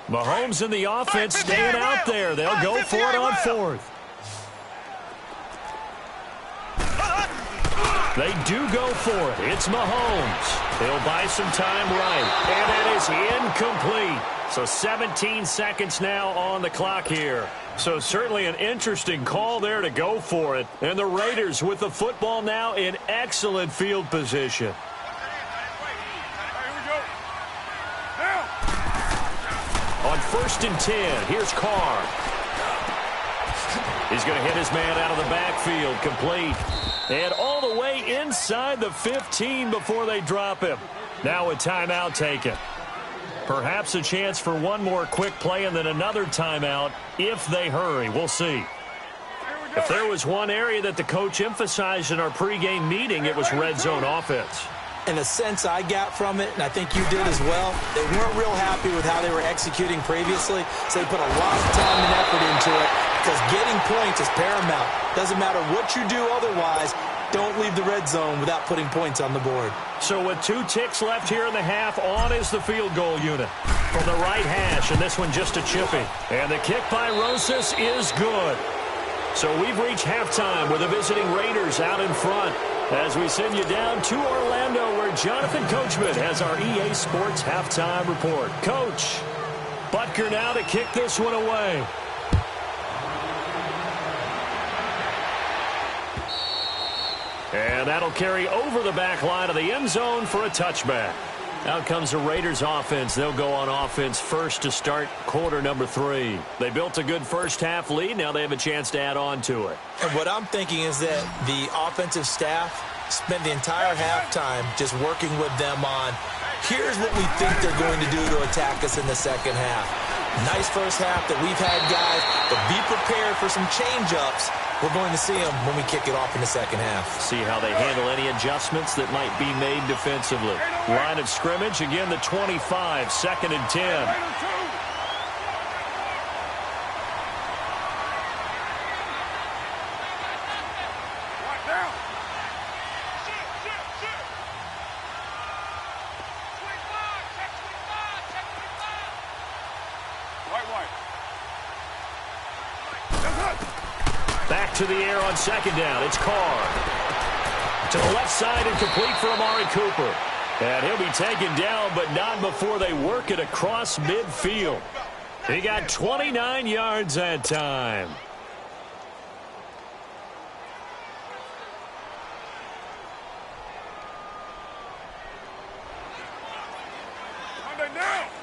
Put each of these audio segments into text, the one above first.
Mahomes in the offense staying out there. They'll go for it on fourth. They do go for it. It's Mahomes. He'll buy some time right. And it is incomplete. So 17 seconds now on the clock here. So certainly an interesting call there to go for it. And the Raiders with the football now in excellent field position. On 1st and 10, here's Carr. He's going to hit his man out of the backfield, complete. And all the way inside the 15 before they drop him. Now a timeout taken. Perhaps a chance for one more quick play and then another timeout if they hurry. We'll see. If there was one area that the coach emphasized in our pregame meeting, it was red zone offense. And the sense I got from it, and I think you did as well, they weren't real happy with how they were executing previously, so they put a lot of time and effort into it because getting points is paramount. Doesn't matter what you do otherwise, don't leave the red zone without putting points on the board. So with 2 ticks left here in the half, on is the field goal unit. From the right hash, and this one just a chippy. And the kick by Rosas is good. So we've reached halftime with the visiting Raiders out in front. As we send you down to Orlando, where Jonathan Coachman has our EA Sports halftime report. Coach, Butker now to kick this one away. And that'll carry over the back line of the end zone for a touchback. Out comes the Raiders offense. They'll go on offense first to start quarter number 3. They built a good first half lead. Now they have a chance to add on to it. And what I'm thinking is that the offensive staff spent the entire halftime just working with them on, here's what we think they're going to do to attack us in the second half. Nice first half that we've had, guys, but be prepared for some change-ups. We're going to see them when we kick it off in the second half. See how they handle any adjustments that might be made defensively. Line of scrimmage, again, the 25, 2nd and 10. Back to the air on 2nd down. It's Carr. To the left side and complete for Amari Cooper. And he'll be taken down, but not before they work it across midfield. He got 29 yards that time.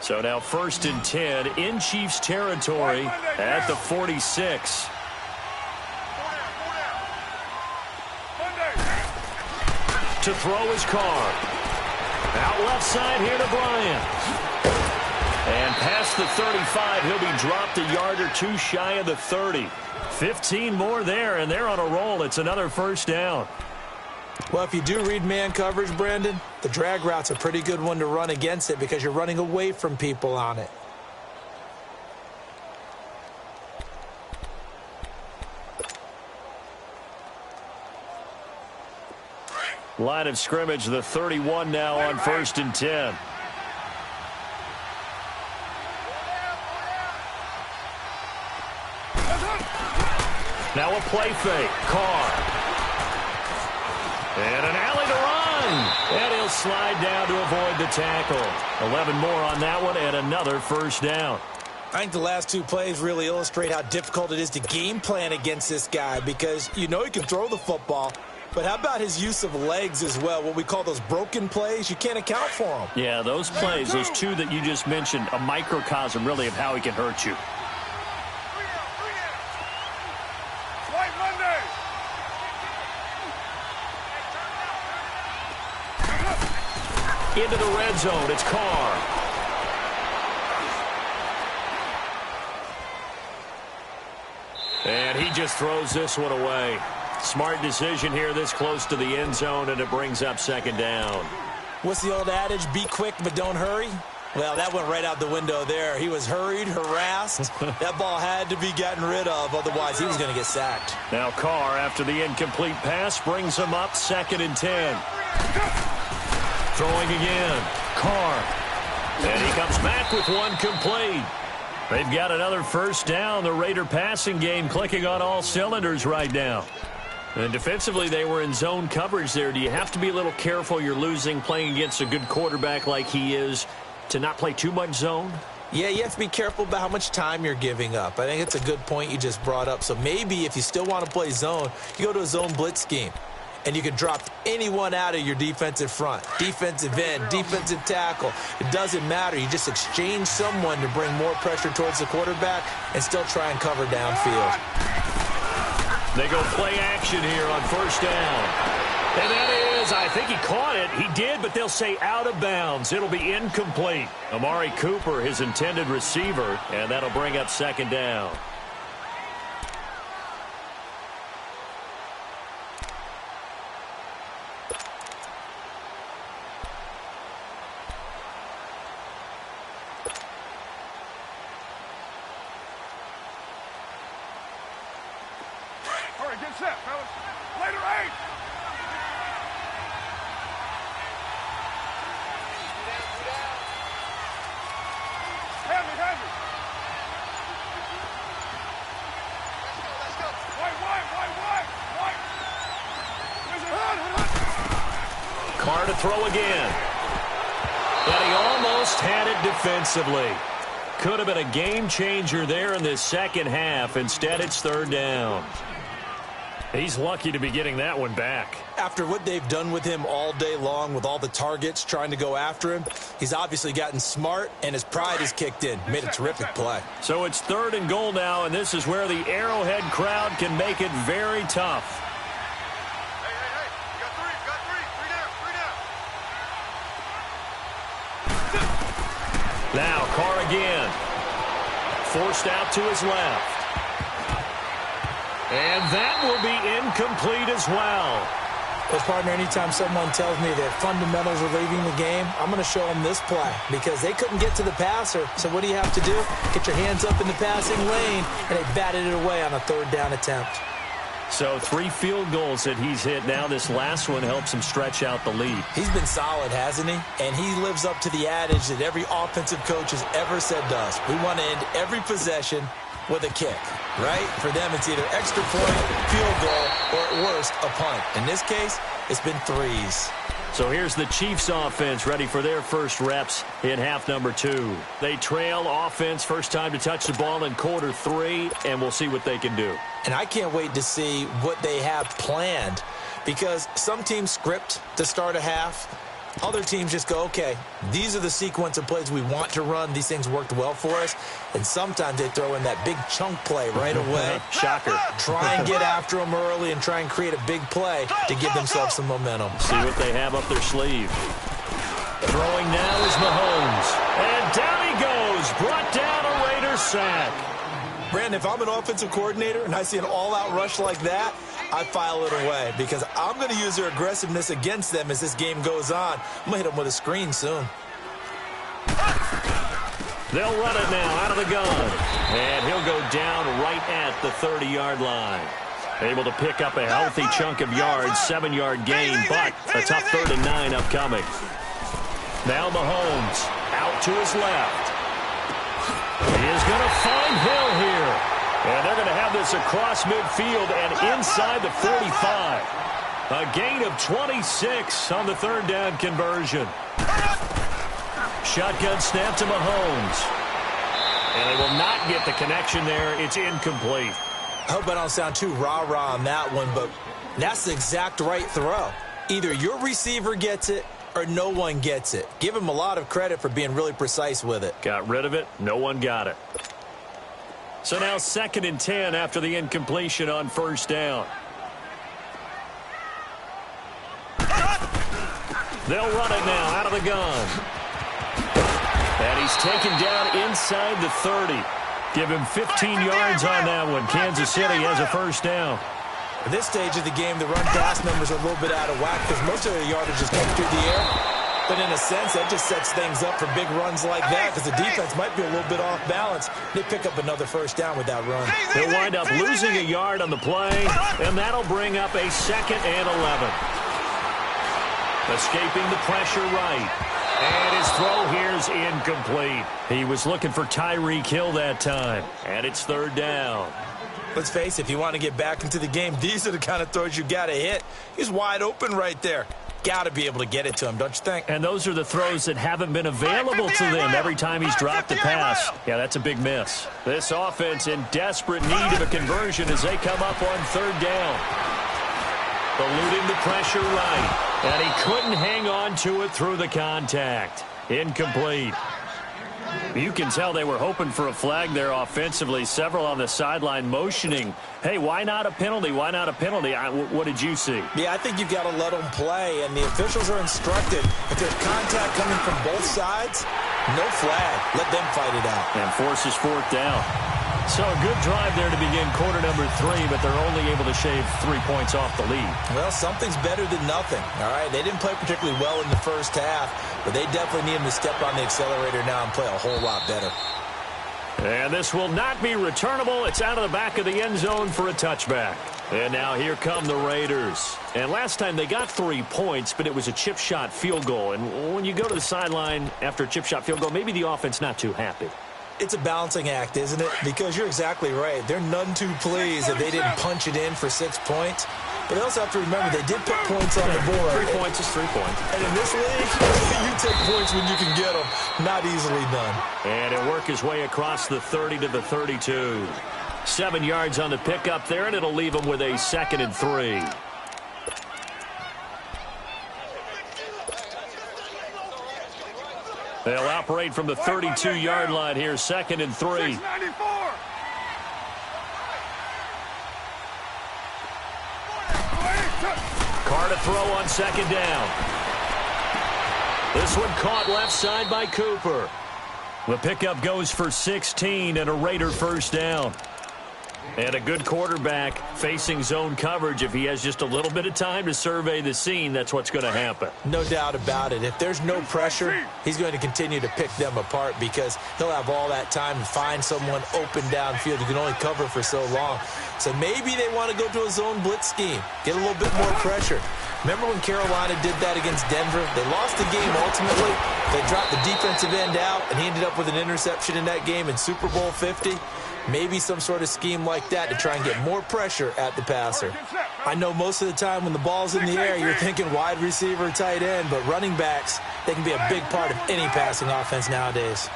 So now 1st and 10 in Chiefs territory at the 46. To throw his Carr. Out left side here to Bryant. And past the 35, he'll be dropped a yard or 2 shy of the 30. 15 more there, and they're on a roll. It's another first down. Well, if you do read man coverage, Brandon, the drag route's a pretty good one to run against it because you're running away from people on it. Line of scrimmage, the 31 now on 1st and 10. Now a play fake. Carr. And an alley to run. And he'll slide down to avoid the tackle. 11 more on that one and another first down. I think the last 2 plays really illustrate how difficult it is to game plan against this guy because you know he can throw the football. But how about his use of legs as well, what we call those broken plays? You can't account for them. Yeah, those plays, those 2 that you just mentioned, a microcosm really of how he can hurt you. Into the red zone, it's Carr. And he just throws this one away. Smart decision here this close to the end zone, and it brings up 2nd down. What's the old adage? Be quick, but don't hurry? Well, that went right out the window there. He was hurried, harassed. That ball had to be gotten rid of, otherwise he was going to get sacked. Now Carr, after the incomplete pass, brings him up 2nd and 10. Throwing again. Carr. And he comes back with one complete. They've got another first down. The Raider passing game clicking on all cylinders right now. And defensively, they were in zone coverage there. Do you have to be a little careful? You're losing, playing against a good quarterback like he is, to not play too much zone? Yeah, you have to be careful about how much time you're giving up. I think it's a good point you just brought up. So maybe if you still want to play zone, you go to a zone blitz scheme. And you can drop anyone out of your defensive front. Defensive end, defensive tackle. It doesn't matter. You just exchange someone to bring more pressure towards the quarterback and still try and cover downfield. They go play action here on first down. And that is, I think he caught it. He did, but they'll say out of bounds. It'll be incomplete. Amari Cooper, his intended receiver, and that'll bring up second down. Get set, fellas. Later, 8. Hand me. Let's go. White. There's a Carr to throw again. And he almost had it defensively. Could have been a game changer there in this second half. Instead, it's third down. He's lucky to be getting that one back. After what they've done with him all day long with all the targets trying to go after him, he's obviously gotten smart, and his pride has kicked in. Made a terrific play. So it's third and goal now, and this is where the Arrowhead crowd can make it very tough. Hey. You got three. 3 down. Now Carr again. Forced out to his left. And that will be incomplete as well. Well, partner, anytime someone tells me that fundamentals are leaving the game, I'm going to show them this play because they couldn't get to the passer. So what do you have to do? Get your hands up in the passing lane, and they batted it away on a third down attempt. So 3 field goals that he's hit now. This last one helps him stretch out the lead. He's been solid, hasn't he? And he lives up to the adage that every offensive coach has ever said to us. We want to end every possession with a kick, right? For them, it's either extra point, field goal, or at worst, a punt. In this case, it's been 3s. So here's the Chiefs offense ready for their first reps in half number 2. They trail offense, first time to touch the ball in quarter 3, and we'll see what they can do. And I can't wait to see what they have planned because some teams script to start a half. Other teams just go, okay, these are the sequence of plays we want to run. These things worked well for us. And sometimes they throw in that big chunk play right away. Shocker. Try and get after them early and try and create a big play to give themselves some momentum. See what they have up their sleeve. Throwing now is Mahomes. And down he goes. Brought down a Raider sack. Brandon, if I'm an offensive coordinator and I see an all-out rush like that, I file it away because I'm going to use their aggressiveness against them as this game goes on. I'm going to hit them with a screen soon. They'll run it now out of the gun. And he'll go down right at the 30-yard line. Able to pick up a healthy chunk of yards, 7-yard gain, but a tough 3rd and 9 upcoming. Now Mahomes out to his left. He is going to find Hill here. And they're going to have this across midfield and inside the 45. A gain of 26 on the 3rd down conversion. Shotgun snap to Mahomes. And they will not get the connection there. It's incomplete. I hope I don't sound too rah-rah on that one, but that's the exact right throw. Either your receiver gets it or no one gets it. Give him a lot of credit for being really precise with it. Got rid of it. No one got it. So now 2nd and 10 after the incompletion on first down. They'll run it now out of the gun. And he's taken down inside the 30. Give him 15 yards on that one. Kansas City has a first down. At this stage of the game, the run-pass numbers are a little bit out of whack because most of the yardage is coming through the air. But in a sense, that just sets things up for big runs like that because the defense might be a little bit off balance. They pick up another first down with that run. They'll wind up losing a yard on the play, and that'll bring up a 2nd and 11. Escaping the pressure right. And his throw here's incomplete. He was looking for Tyreek Hill that time. And it's third down. Let's face it, if you want to get back into the game, these are the kind of throws you got to hit. He's wide open right there. Got to be able to get it to him, don't you think? And those are the throws that haven't been available to them every time he's dropped the pass. Yeah, that's a big miss. This offense in desperate need of a conversion as they come up on third down. Eluding the pressure right. And he couldn't hang on to it through the contact. Incomplete. You can tell they were hoping for a flag there offensively. Several on the sideline motioning, hey, why not a penalty? Why not a penalty? What did you see? Yeah, I think you've got to let them play, and the officials are instructed. If there's contact coming from both sides, no flag. Let them fight it out. And forces fourth down. So a good drive there to begin quarter number 3, but they're only able to shave 3 points off the lead. Well, something's better than nothing, all right? They didn't play particularly well in the first half, but they definitely need them to step on the accelerator now and play a whole lot better. And this will not be returnable. It's out of the back of the end zone for a touchback. And now here come the Raiders. And last time they got 3 points, but it was a chip shot field goal. And when you go to the sideline after a chip shot field goal, maybe the offense not too happy. It's a balancing act, isn't it? Because you're exactly right. They're none too pleased that they didn't punch it in for 6 points. But they also have to remember they did put points on the board. 3 points is 3 points. And in this league, you take points when you can get them. Not easily done. And he'll work his way across the 30 to the 32. 7 yards on the pickup there, and it'll leave him with a 2nd and 3. They'll operate from the 32-yard line here, 2nd and 3. 694. Carr to throw on 2nd down. This one caught left side by Cooper. The pickup goes for 16 and a Raider first down. And a good quarterback facing zone coverage. If he has just a little bit of time to survey the scene, that's what's going to happen. No doubt about it. If there's no pressure, he's going to continue to pick them apart because he'll have all that time to find someone open downfield who can only cover for so long. So maybe they want to go to a zone blitz scheme, get a little bit more pressure. Remember when Carolina did that against Denver? They lost the game ultimately. They dropped the defensive end out, and he ended up with an interception in that game in Super Bowl 50. Maybe some sort of scheme like that to try and get more pressure at the passer. I know most of the time when the ball's in the air, you're thinking wide receiver, tight end, but running backs, they can be a big part of any passing offense nowadays.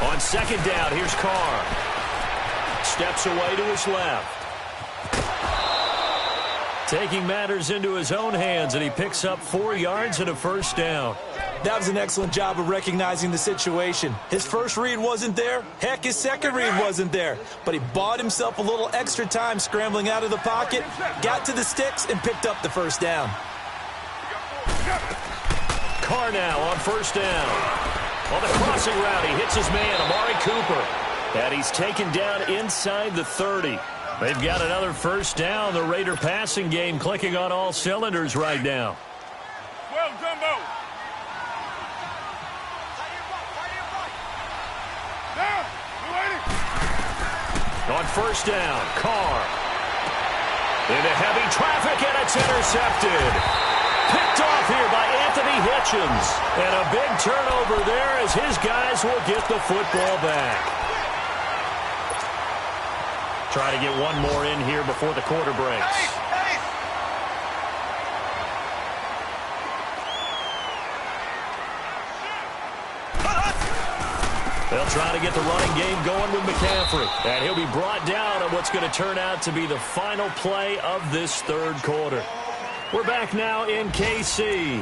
On 2nd down, here's Carr. Steps away to his left. Taking matters into his own hands, and he picks up 4 yards and a first down. That was an excellent job of recognizing the situation. His first read wasn't there. Heck, his second read wasn't there. But he bought himself a little extra time scrambling out of the pocket, got to the sticks, and picked up the first down. Carr now on first down. On the crossing route, he hits his man, Amari Cooper. And he's taken down inside the 30. They've got another first down. The Raider passing game clicking on all cylinders right now. Well, Jumbo. Down. We're waiting. On first down, Carr. Into heavy traffic, and it's intercepted. Picked off here by Anthony Hitchens. And a big turnover there as his guys will get the football back. Try to get one more in here before the quarter breaks. They'll try to get the running game going with McCaffrey. And he'll be brought down on what's going to turn out to be the final play of this third quarter. We're back now in KC.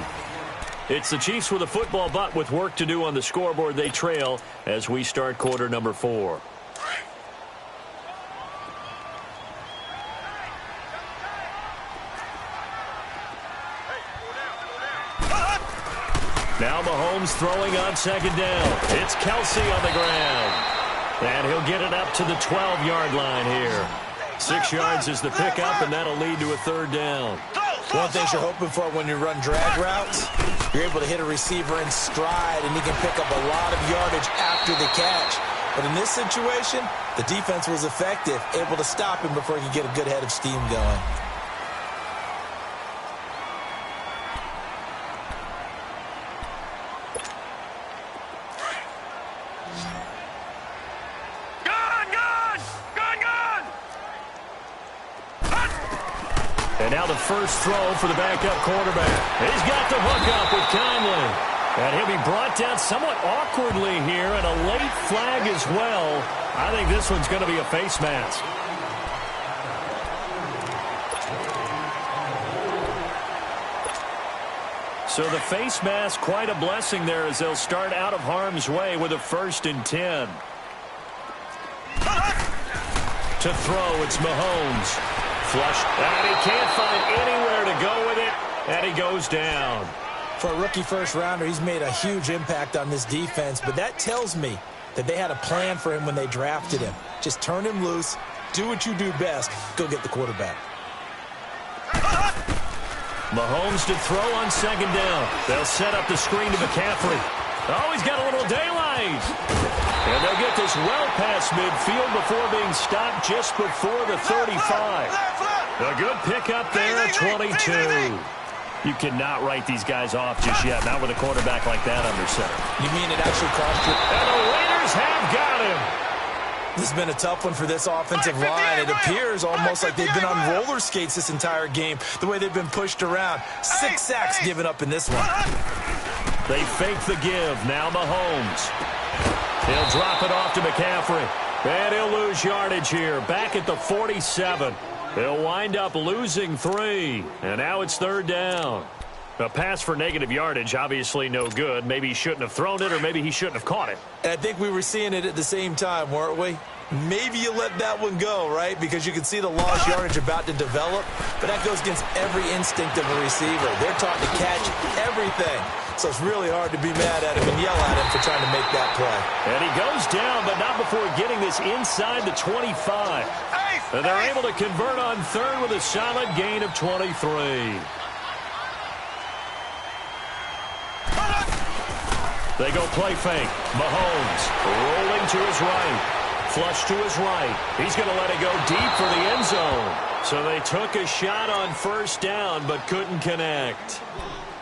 It's the Chiefs with a football, but with work to do on the scoreboard. They trail as we start quarter number 4. Now Mahomes throwing on 2nd down. It's Kelsey on the ground. And he'll get it up to the 12-yard line here. 6 yards is the pickup, and that'll lead to a third down. One of the things you're hoping for when you run drag routes, you're able to hit a receiver in stride, and he can pick up a lot of yardage after the catch. But in this situation, the defense was effective, able to stop him before he could get a good head of steam going. And now the first throw for the backup quarterback. He's got the hook up with Conley. And he'll be brought down somewhat awkwardly here, and a late flag as well. I think this one's going to be a face mask. So the face mask, quite a blessing there as they'll start out of harm's way with a 1st and 10. To throw, it's Mahomes. Flush, and he can't find anywhere to go with it, and he goes down. For a rookie first-rounder, he's made a huge impact on this defense, but that tells me that they had a plan for him when they drafted him. Just turn him loose, do what you do best, go get the quarterback. Mahomes to throw on 2nd down. They'll set up the screen to McCaffrey. Oh, he's got a little daylight. And they'll get this well past midfield before being stopped just before the 35. A good pickup there at 22. You cannot write these guys off just yet, not with a quarterback like that under center. You mean it actually cost you? And the Raiders have got him. This has been a tough one for this offensive line. It appears almost like they've been on roller skates this entire game, the way they've been pushed around. 6 sacks given up in this one. They fake the give. Now Mahomes. He'll drop it off to McCaffrey. And he'll lose yardage here. Back at the 47. They'll wind up losing 3. And now it's 3rd down. A pass for negative yardage, obviously no good. Maybe he shouldn't have thrown it, or maybe he shouldn't have caught it. And I think we were seeing it at the same time, weren't we? Maybe you let that one go, right? Because you can see the lost yardage about to develop. But that goes against every instinct of a receiver. They're taught to catch everything. So it's really hard to be mad at him and yell at him for trying to make that play. And he goes down, but not before getting this inside the 25. And they're able to convert on 3rd with a solid gain of 23. They go play fake. Mahomes rolling to his right. Flush to his right. He's going to let it go deep for the end zone. So they took a shot on 1st down, but couldn't connect.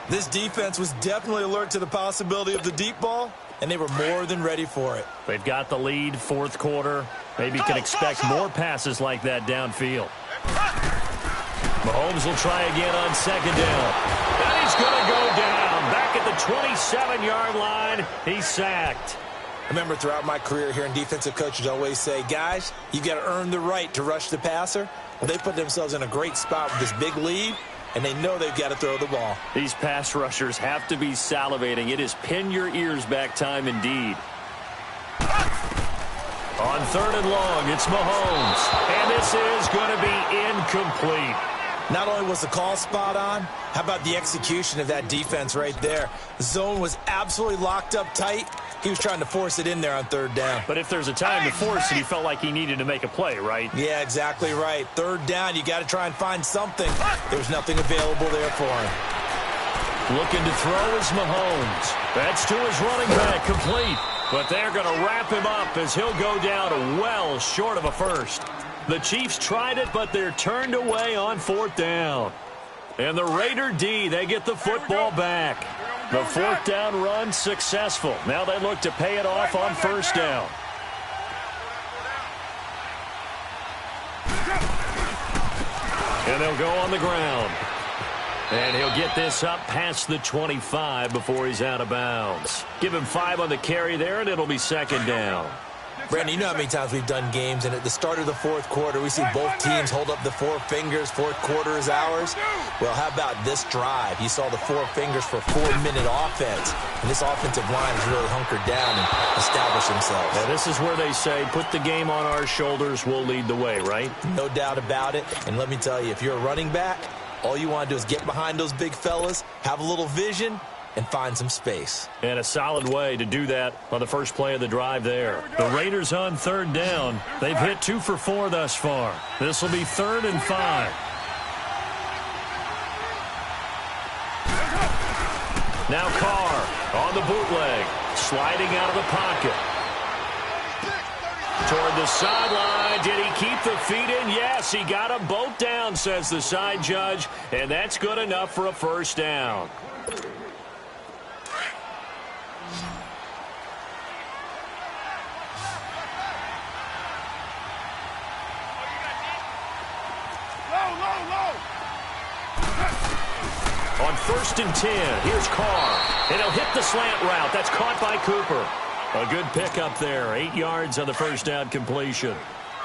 This defense was definitely alert to the possibility of the deep ball, and they were more than ready for it. They've got the lead, 4th quarter. Maybe you can expect more passes like that downfield. Mahomes will try again on 2nd down. And he's going to go down. Back at the 27-yard line, he's sacked. I remember throughout my career hearing defensive coaches always say, guys, you got to earn the right to rush the passer. Well, they put themselves in a great spot with this big lead, and they know they've got to throw the ball. These pass rushers have to be salivating. It is pin your ears back time indeed. On 3rd and long, it's Mahomes. And this is going to be incomplete. Not only was the call spot on, how about the execution of that defense right there? The zone was absolutely locked up tight. He was trying to force it in there on 3rd down. But if there's a time to force it, he felt like he needed to make a play, right? Yeah, exactly right. 3rd down, you got to try and find something. There was nothing available there for him. Looking to throw is Mahomes. That's to his running back, complete. But they're going to wrap him up as he'll go down well short of a 1st. The Chiefs tried it, but they're turned away on 4th down. And the Raider D, they get the football back. The 4th down run successful. Now they look to pay it off on 1st down. And they'll go on the ground. And he'll get this up past the 25 before he's out of bounds. Give him 5 on the carry there, and it'll be 2nd down. Brandon, you know how many times we've done games, and at the start of the 4th quarter, we see both teams hold up the 4 fingers, 4th quarter is ours. Well, how about this drive? You saw the 4 fingers for 4-minute offense, and this offensive line has really hunkered down and established themselves. Now, this is where they say, put the game on our shoulders, we'll lead the way, right? No doubt about it, and let me tell you, if you're a running back, all you want to do is get behind those big fellas, have a little vision, and find some space. And a solid way to do that on the first play of the drive there. The Raiders on 3rd down. They've hit 2 for 4 thus far. This will be 3rd and 5. Now Carr on the bootleg, sliding out of the pocket. sideline. Did he keep the feet in? Yes, he got them both down, says the side judge, and that's good enough for a first down. On 1st and 10, here's Carr, and he'll hit the slant route. That's caught by Cooper. A good pickup there, 8 yards on the first down completion.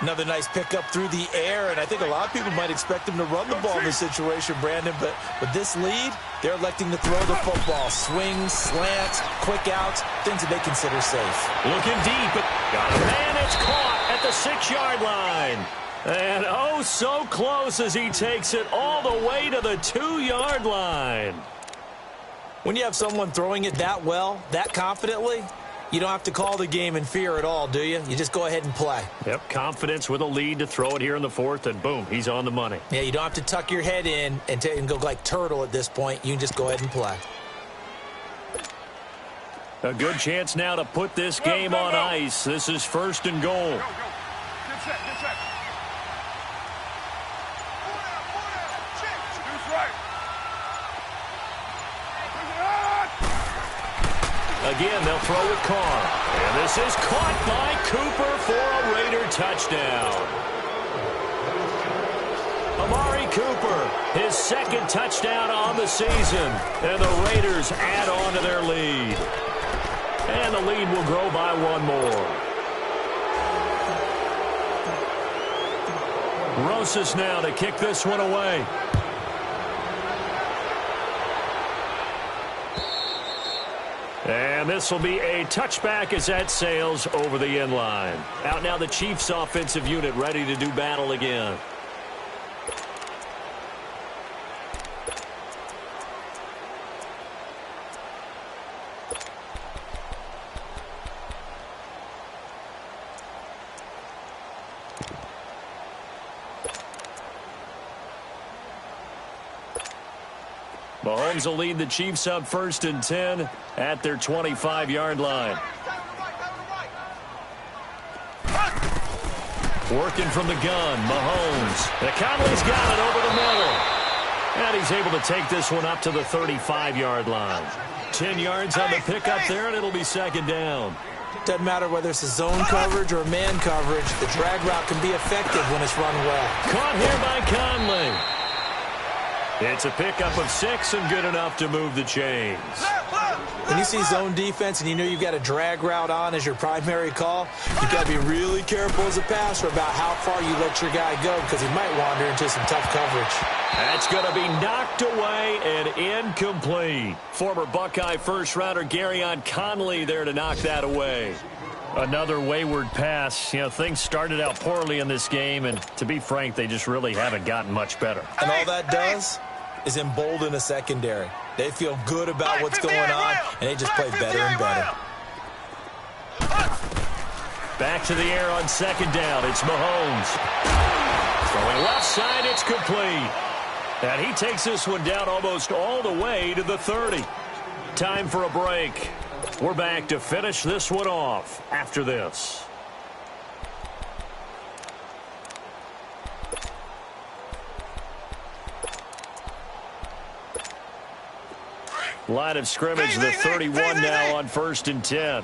Another nice pickup through the air, and I think a lot of people might expect him to run the ball in this situation, Brandon, but with this lead, they're electing to throw the football. Swings, slants, quick outs, things that they consider safe. Looking deep, but got a man. It's caught at the 6-yard line. And oh, so close as he takes it all the way to the 2-yard line. When you have someone throwing it that well, that confidently, you don't have to call the game in fear at all, do you? You just go ahead and play. Yep, confidence with a lead to throw it here in the 4th, and boom, he's on the money. Yeah, you don't have to tuck your head in and go like turtle at this point. You can just go ahead and play. A good chance now to put this game on ice. This is 1st and goal. Go. Get set. Deuce right. Again, they'll throw with Carr. And this is caught by Cooper for a Raider touchdown. Amari Cooper, his 2nd touchdown on the season. And the Raiders add on to their lead. And the lead will grow by 1 more. Rosas now to kick this one away. And this will be a touchback as that sails over the end line. Out now the Chiefs offensive unit ready to do battle again. Mahomes will lead the Chiefs up 1st and 10 at their 25-yard line. Working from the gun, Mahomes. And Conley's got it over the middle. And he's able to take this one up to the 35-yard line. 10 yards on the pickup there, and it'll be 2nd down. Doesn't matter whether it's a zone coverage or a man coverage. The drag route can be effective when it's run well. Caught here by Conley. It's a pickup of 6 and good enough to move the chains. When you see zone defense and you know you've got a drag route on as your primary call, you've got to be really careful as a passer about how far you let your guy go because he might wander into some tough coverage. That's going to be knocked away and incomplete. Former Buckeye first-rounder Garyon Conley there to knock that away. Another wayward pass. You know, things started out poorly in this game, and to be frank, they just really haven't gotten much better. And all that does is embolden a secondary. They feel good about what's going on, and they just play better and better. Back to the air on 2nd down. It's Mahomes. Throwing left side, it's complete. And he takes this one down almost all the way to the 30. Time for a break. We're back to finish this one off after this. Line of scrimmage, the 31 now on 1st and 10.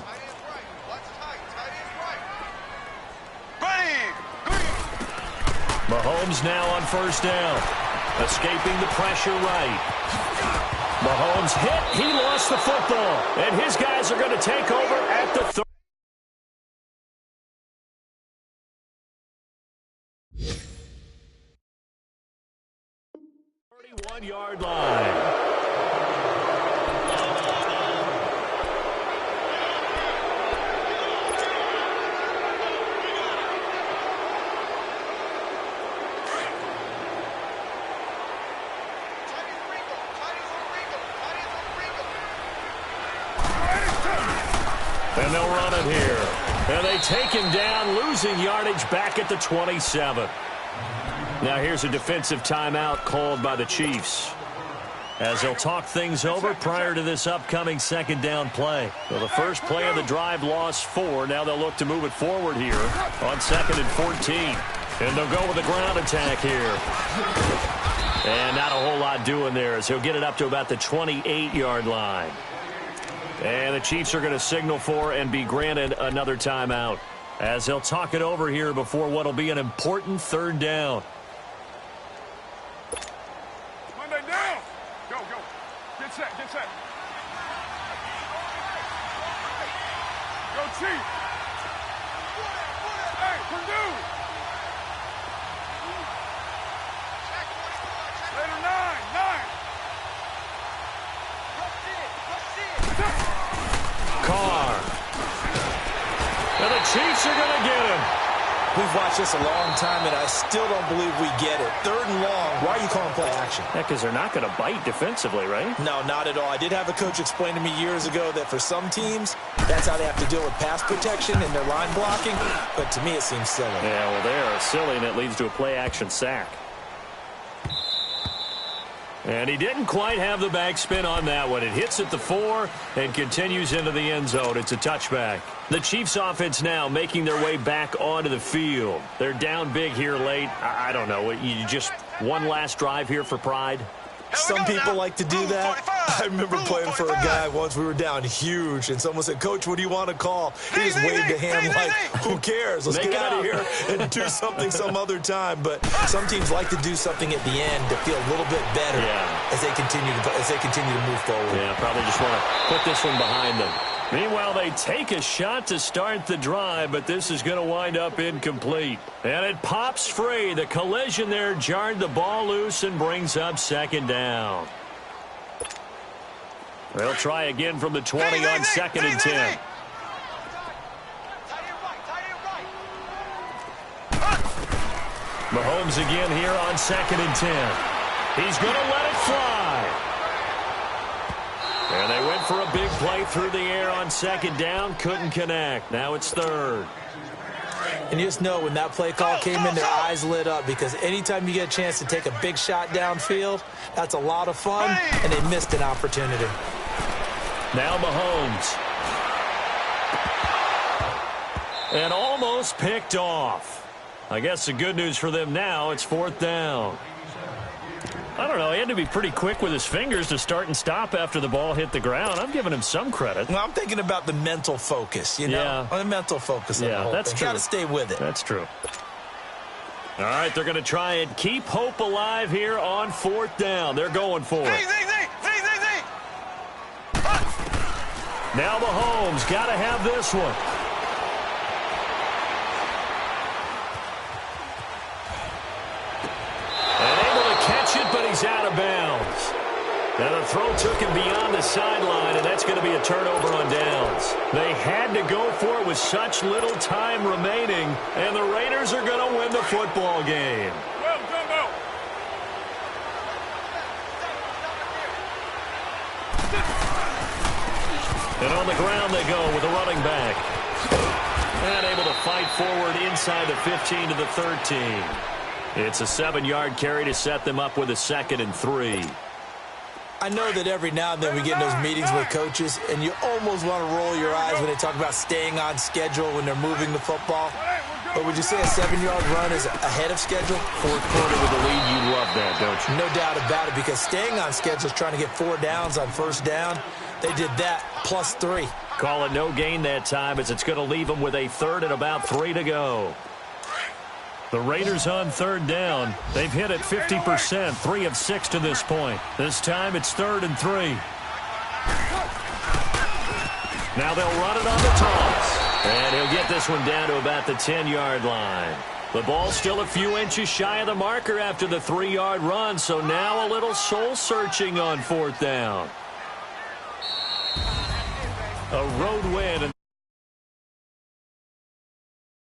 Mahomes now on 1st down. Escaping the pressure right. Mahomes hit. He lost the football. And his guys are going to take over at the 31-yard line. And they'll run it here. And they take him down, losing yardage back at the 27. Now here's a defensive timeout called by the Chiefs. as they'll talk things over prior to this upcoming second down play. So the first play of the drive lost 4. Now they'll look to move it forward here on 2nd and 14. And they'll go with a ground attack here. And not a whole lot doing there as he'll get it up to about the 28-yard line. And the Chiefs are going to signal for and be granted another timeout as they'll talk it over here before what will be an important third down. Monday down. Go, go. Get set, get set. Go, Chief. Hey, Purdue. Later, 9. Carr. And the Chiefs are going to get him. We've watched this a long time, and I still don't believe we get it. 3rd and long. Why are you calling play action? Yeah, because they're not going to bite defensively, right? No, not at all. I did have a coach explain to me years ago that for some teams, that's how they have to deal with pass protection and their line blocking. But to me, it seems silly. Yeah, well, they are silly, and it leads to a play-action sack. And he didn't quite have the backspin on that one. It hits at the 4 and continues into the end zone. It's a touchback. The Chiefs offense now making their way back onto the field. They're down big here late. I don't know. You just one last drive here for pride? Some people like to do that. I remember playing for a guy once. We were down huge, and someone said, "Coach, what do you want to call?" He just waved a hand like, "Who cares? Let's get out of here and do something some other time." But some teams like to do something at the end to feel a little bit better as they continue to move forward. Yeah, probably just want to put this one behind them. Meanwhile, they take a shot to start the drive, but this is going to wind up incomplete. And it pops free. The collision there jarred the ball loose and brings up 2nd down. They'll try again from the 20 on 2nd and 10. Mahomes again here on 2nd and 10. He's going to let it fly. And they went for a big play through the air on 2nd down. Couldn't connect. Now it's 3rd. And you just know when that play call came in, their eyes lit up because anytime you get a chance to take a big shot downfield, that's a lot of fun, and they missed an opportunity. Now Mahomes. And almost picked off. I guess the good news for them now, it's 4th down. I don't know. He had to be pretty quick with his fingers to start and stop after the ball hit the ground. I'm giving him some credit. Well, I'm thinking about the mental focus, you know? Yeah. The mental focus on the whole that's thing. true. Got to stay with it. That's true. All right, they're going to try and keep hope alive here on 4th down. They're going for it. Now Mahomes got to have this one. But he's out of bounds. Now the throw took him beyond the sideline, and that's going to be a turnover on downs. They had to go for it with such little time remaining, and the Raiders are going to win the football game. Well, go. And on the ground they go with a running back. And able to fight forward inside the 15 to the 13. It's a 7-yard carry to set them up with a 2nd and 3. I know that every now and then we get in those meetings with coaches, and you almost want to roll your eyes when they talk about staying on schedule when they're moving the football. But would you say a 7-yard run is ahead of schedule? 4th quarter with the lead, you love that, don't you? No doubt about it, because staying on schedule is trying to get 4 downs on 1st down. They did that plus 3. Call it no gain that time as it's going to leave them with a 3rd and about 3 to go. The Raiders on 3rd down. They've hit it 50%, 3 of 6 to this point. This time it's 3rd and 3. Now they'll run it on the toss. And he'll get this one down to about the 10-yard line. The ball still a few inches shy of the marker after the 3-yard run, so now a little soul-searching on 4th down. A road win.